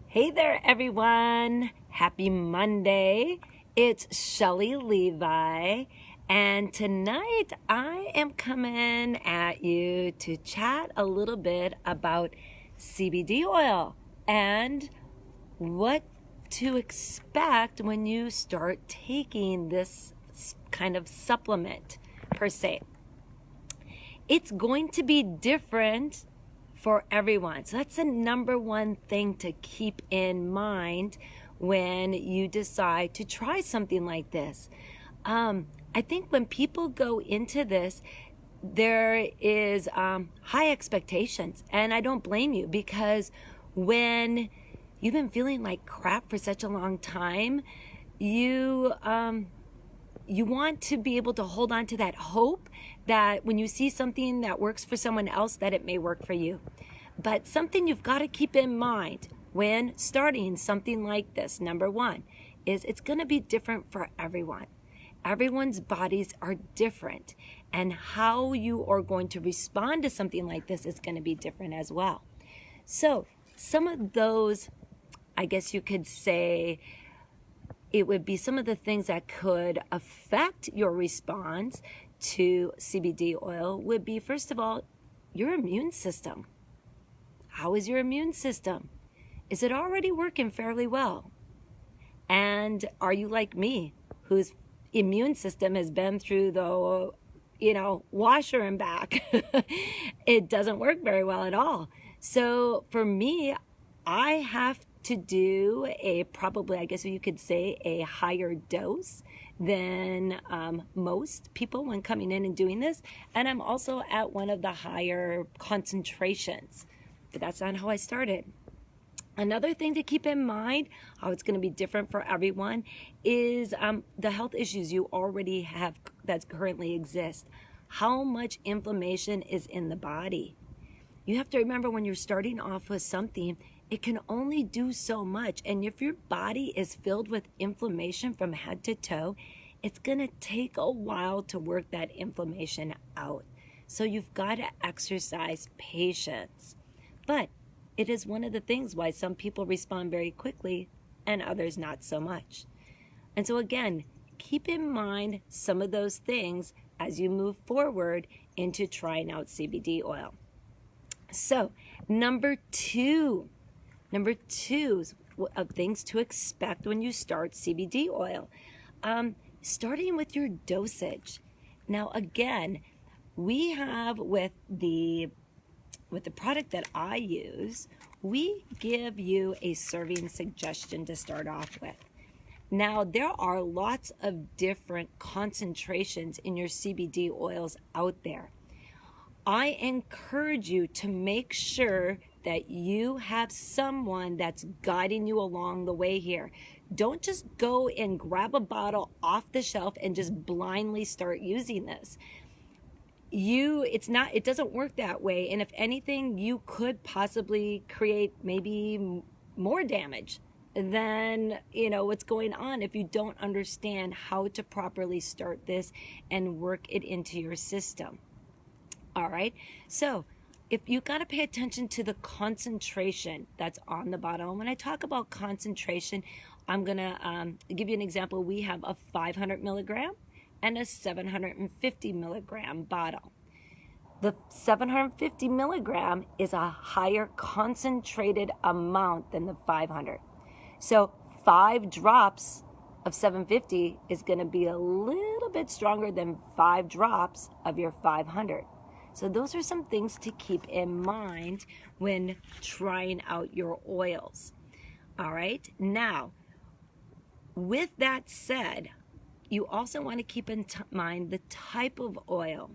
Hey there, everyone. Happy Monday. It's Shelly Levi, and tonight I am coming at you to chat a little bit about CBD oil and what to expect when you start taking this kind of supplement, per se. It's going to be different for everyone. So that's the number one thing to keep in mind when you decide to try something like this. I think when people go into this, there is high expectations, and I don't blame you, because when you've been feeling like crap for such a long time, you want to be able to hold on to that hope that when you see something that works for someone else, that it may work for you. But something you've got to keep in mind when starting something like this, number one, is it's going to be different for everyone. Everyone's bodies are different, and how you are going to respond to something like this is going to be different as well. So some of those, I guess you could say, it would be some of the things that could affect your response to CBD oil would be, first of all, your immune system. How is your immune system? Is it already working fairly well? And are you like me, whose immune system has been through the, washer and back? It doesn't work very well at all. So for me, I have to do probably, I guess you could say, a higher dose than most people when coming in and doing this. And I'm also at one of the higher concentrations, but that's not how I started. Another thing to keep in mind, how it's going to be different for everyone, is the health issues you already have that currently exist. How much inflammation is in the body? You have to remember, when you're starting off with something, it can only do so much. And if your body is filled with inflammation from head to toe, it's going to take a while to work that inflammation out. So you've got to exercise patience. But it is one of the things why some people respond very quickly and others not so much. And so again, keep in mind some of those things as you move forward into trying out CBD oil. So number two of things to expect when you start CBD oil, starting with your dosage. Now again, we have with the product that I use, we give you a serving suggestion to start off with. Now, there are lots of different concentrations in your CBD oils out there. I encourage you to make sure that you have someone that's guiding you along the way here. Don't just go and grab a bottle off the shelf and just blindly start using this. It doesn't work that way. And if anything, you could possibly create maybe more damage than, what's going on if you don't understand how to properly start this and work it into your system. All right. So if you got to pay attention to the concentration that's on the bottle. And when I talk about concentration, I'm going to give you an example. We have a 500 milligram and a 750 milligram bottle. The 750 milligram is a higher concentrated amount than the 500. So 5 drops of 750 is going to be a little bit stronger than 5 drops of your 500. So those are some things to keep in mind when trying out your oils. All right. Now, with that said, you also want to keep in mind the type of oil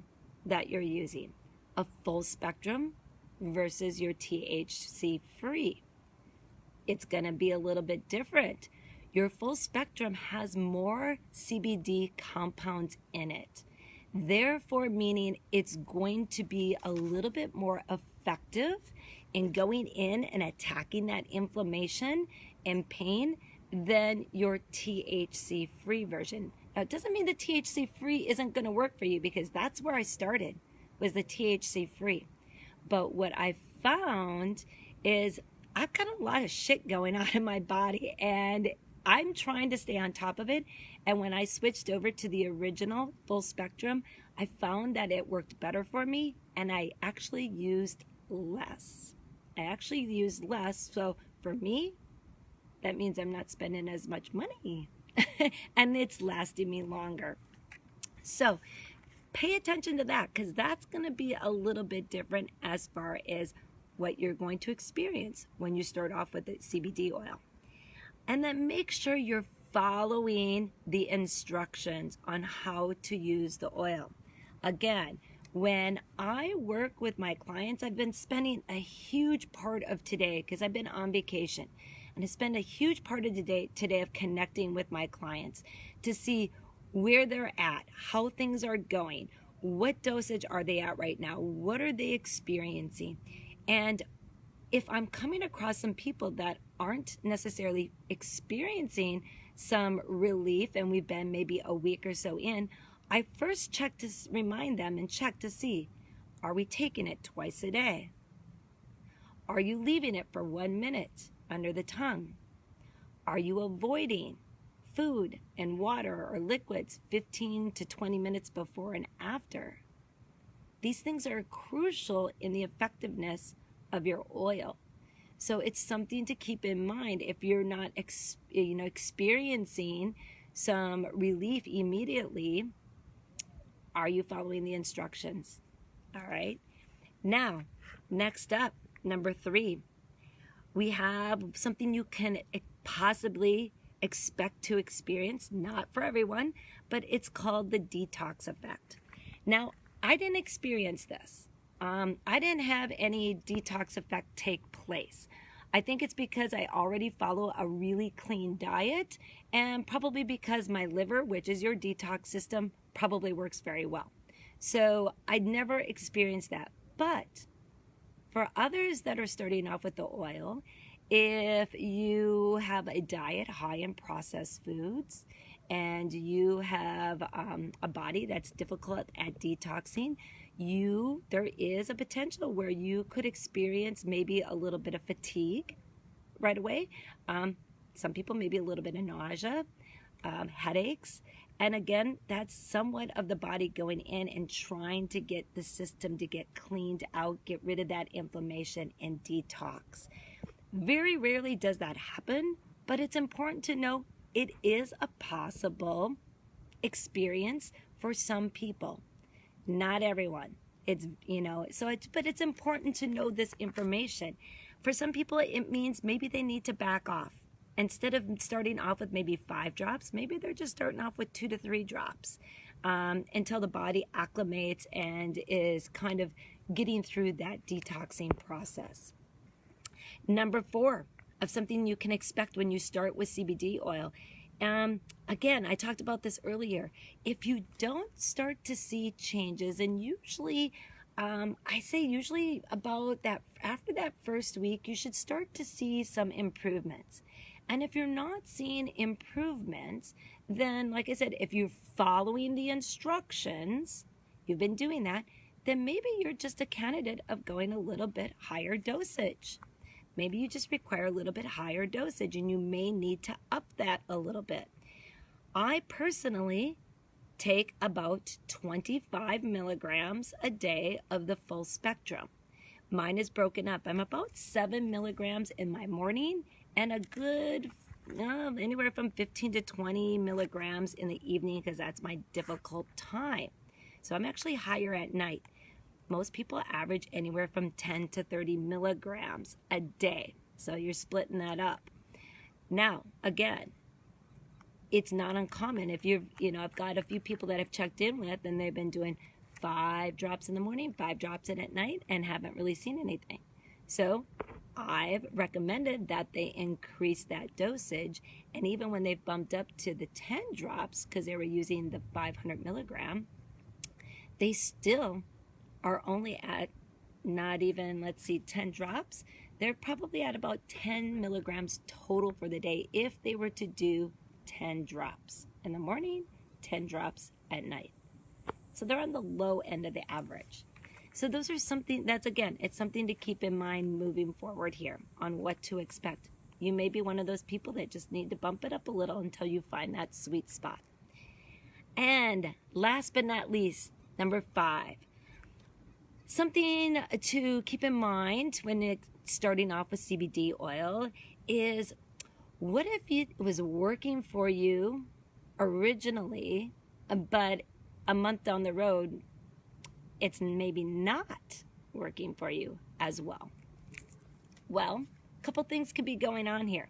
that you're using. A full spectrum versus your THC free. It's going to be a little bit different. Your full spectrum has more CBD compounds in it. Therefore, meaning it's going to be a little bit more effective in going in and attacking that inflammation and pain than your THC free version. Now, it doesn't mean the THC free isn't going to work for you, because that's where I started, was the THC free. But what I found is I've got a lot of shit going on in my body, and I'm trying to stay on top of it. And when I switched over to the original full spectrum, I found that it worked better for me, and I actually used less. So for me, that means I'm not spending as much money and it's lasting me longer. So pay attention to that, because that's going to be a little bit different as far as what you're going to experience when you start off with the CBD oil. And then make sure you're following the instructions on how to use the oil. Again, when I work with my clients, I've been spending a huge part of today, because I've been on vacation, and I spend a huge part of the day today of connecting with my clients to see where they're at, how things are going, what dosage are they at right now, what are they experiencing. And if I'm coming across some people that aren't necessarily experiencing some relief, and we've been maybe a week or so in, I first check to remind them and check to see, are we taking it twice a day? Are you leaving it for 1 minute under the tongue? Are you avoiding food and water or liquids 15 to 20 minutes before and after? These things are crucial in the effectiveness of your oil. So it's something to keep in mind if you're not experiencing some relief immediately. Are you following the instructions? All right. Now, next up, number 3, we have something you can possibly expect to experience, not for everyone, but it's called the detox effect. Now, I didn't experience this. I didn't have any detox effect take place. I think it's because I already follow a really clean diet, and probably because my liver, which is your detox system, probably works very well. So I'd never experienced that. But for others that are starting off with the oil, if you have a diet high in processed foods and you have a body that's difficult at detoxing, there is a potential where you could experience maybe a little bit of fatigue right away. Some people maybe a little bit of nausea, headaches. And again, that's somewhat of the body going in and trying to get the system to get cleaned out, get rid of that inflammation and detox. Very rarely does that happen, but it's important to know it is a possible experience for some people. Not everyone. But it's important to know this information. For some people, it means maybe they need to back off. Instead of starting off with maybe 5 drops, maybe they're just starting off with 2 to 3 drops until the body acclimates and is kind of getting through that detoxing process. Number 4 of something you can expect when you start with CBD oil. Again, I talked about this earlier. If you don't start to see changes, and usually, I say usually about that, after that first week, you should start to see some improvements. And if you're not seeing improvements, then like I said, if you're following the instructions, you've been doing that, then maybe you're just a candidate of going a little bit higher dosage. Maybe you just require a little bit higher dosage, and you may need to up that a little bit. I personally take about 25 milligrams a day of the full spectrum. Mine is broken up. I'm about 7 milligrams in my morning and a good anywhere from 15 to 20 milligrams in the evening, because that's my difficult time. So I'm actually higher at night. Most people average anywhere from 10 to 30 milligrams a day. So you're splitting that up. Now, again, it's not uncommon. If I've got a few people that I've checked in with, and they've been doing 5 drops in the morning, 5 drops in at night, and haven't really seen anything. So I've recommended that they increase that dosage. And even when they've bumped up to the 10 drops, because they were using the 500 milligram, they still are only at not even, 10 drops. They're probably at about 10 milligrams total for the day if they were to do 10 drops in the morning, 10 drops at night. So they're on the low end of the average. So those are something that's, again, it's something to keep in mind moving forward here on what to expect. You may be one of those people that just need to bump it up a little until you find that sweet spot. And last but not least, number 5, something to keep in mind when it's starting off with CBD oil is, what if it was working for you originally, but a month down the road, it's maybe not working for you as well? Well, a couple things could be going on here.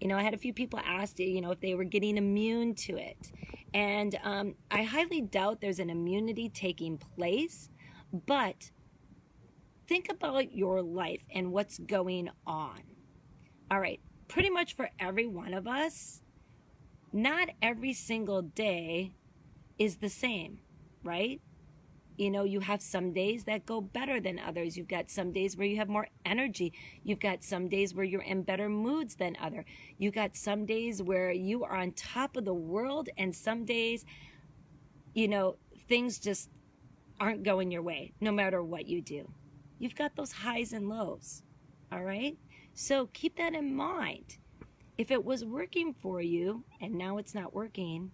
I had a few people ask, if they were getting immune to it. And I highly doubt there's an immunity taking place, but think about your life and what's going on. All right, pretty much for every one of us, not every single day is the same, right? You have some days that go better than others. You've got some days where you have more energy. You've got some days where you're in better moods than other. You've got some days where you are on top of the world, and some days, things just aren't going your way, no matter what you do. You've got those highs and lows, all right? So keep that in mind. If it was working for you and now it's not working,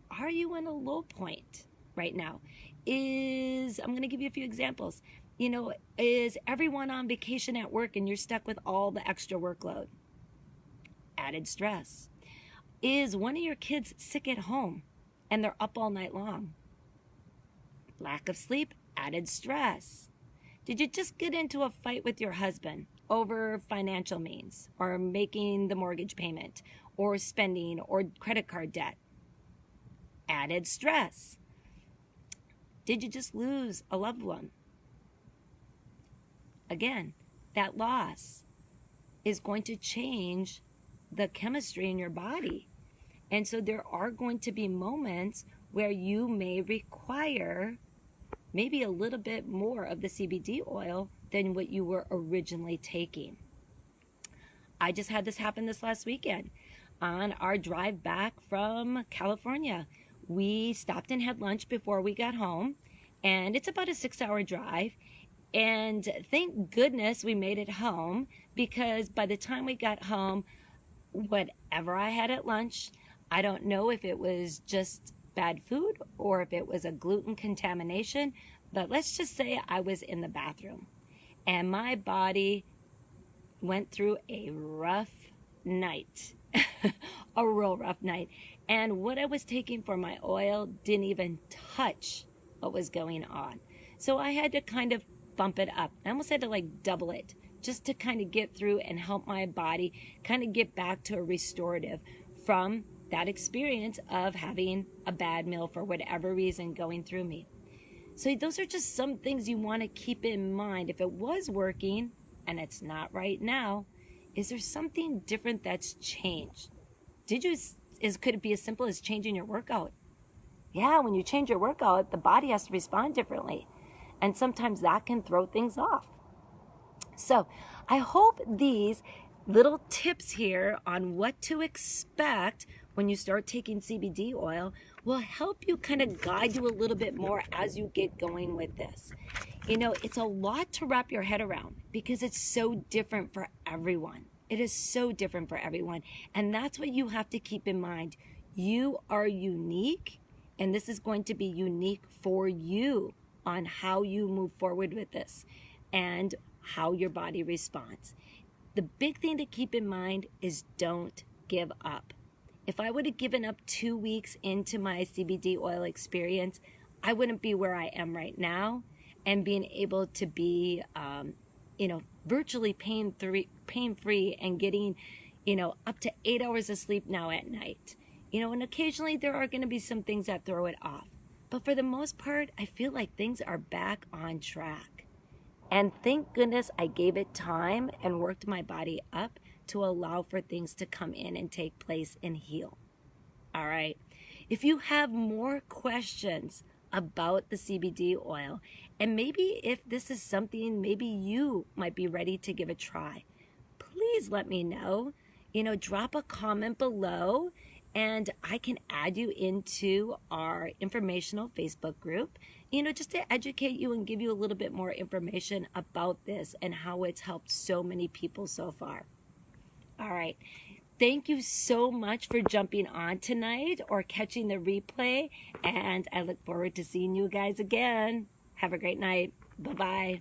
are you in a low point right now? I'm going to give you a few examples. Is everyone on vacation at work and you're stuck with all the extra workload? Added stress. Is one of your kids sick at home and they're up all night long? Lack of sleep, added stress. Did you just get into a fight with your husband over financial means, or making the mortgage payment, or spending, or credit card debt? Added stress. Did you just lose a loved one? Again, that loss is going to change the chemistry in your body. And so there are going to be moments where you may require maybe a little bit more of the CBD oil than what you were originally taking. I just had this happen this last weekend. On our drive back from California, we stopped and had lunch before we got home, and it's about a 6-hour drive. And thank goodness we made it home, because by the time we got home, whatever I had at lunch, I don't know if it was just bad food or if it was a gluten contamination, but let's just say I was in the bathroom and my body went through a rough night, a real rough night. And what I was taking for my oil didn't even touch what was going on. So I had to kind of bump it up. I almost had to double it just to kind of get through and help my body kind of get back to a restorative from that experience of having a bad meal for whatever reason going through me. So those are just some things you want to keep in mind. If it was working and it's not right now, is there something different that's changed? Could it be as simple as changing your workout? Yeah, when you change your workout, the body has to respond differently. And sometimes that can throw things off. So I hope these little tips here on what to expect when you start taking CBD oil will help you kind of guide you a little bit more as you get going with this. It's a lot to wrap your head around because it's so different for everyone. It is so different for everyone. And that's what you have to keep in mind. You are unique, and this is going to be unique for you on how you move forward with this and how your body responds. The big thing to keep in mind is don't give up. If I would have given up 2 weeks into my CBD oil experience, I wouldn't be where I am right now, and being able to be, virtually pain-free and getting, up to 8 hours of sleep now at night. And occasionally there are going to be some things that throw it off. But for the most part, I feel like things are back on track. And thank goodness I gave it time and worked my body up to allow for things to come in and take place and heal. All right. If you have more questions about the CBD oil, and maybe if this is something maybe you might be ready to give a try, please let me know. Drop a comment below, and I can add you into our informational Facebook group. just to educate you and give you a little bit more information about this and how it's helped so many people so far. All right. Thank you so much for jumping on tonight or catching the replay. And I look forward to seeing you guys again. Have a great night. Bye-bye.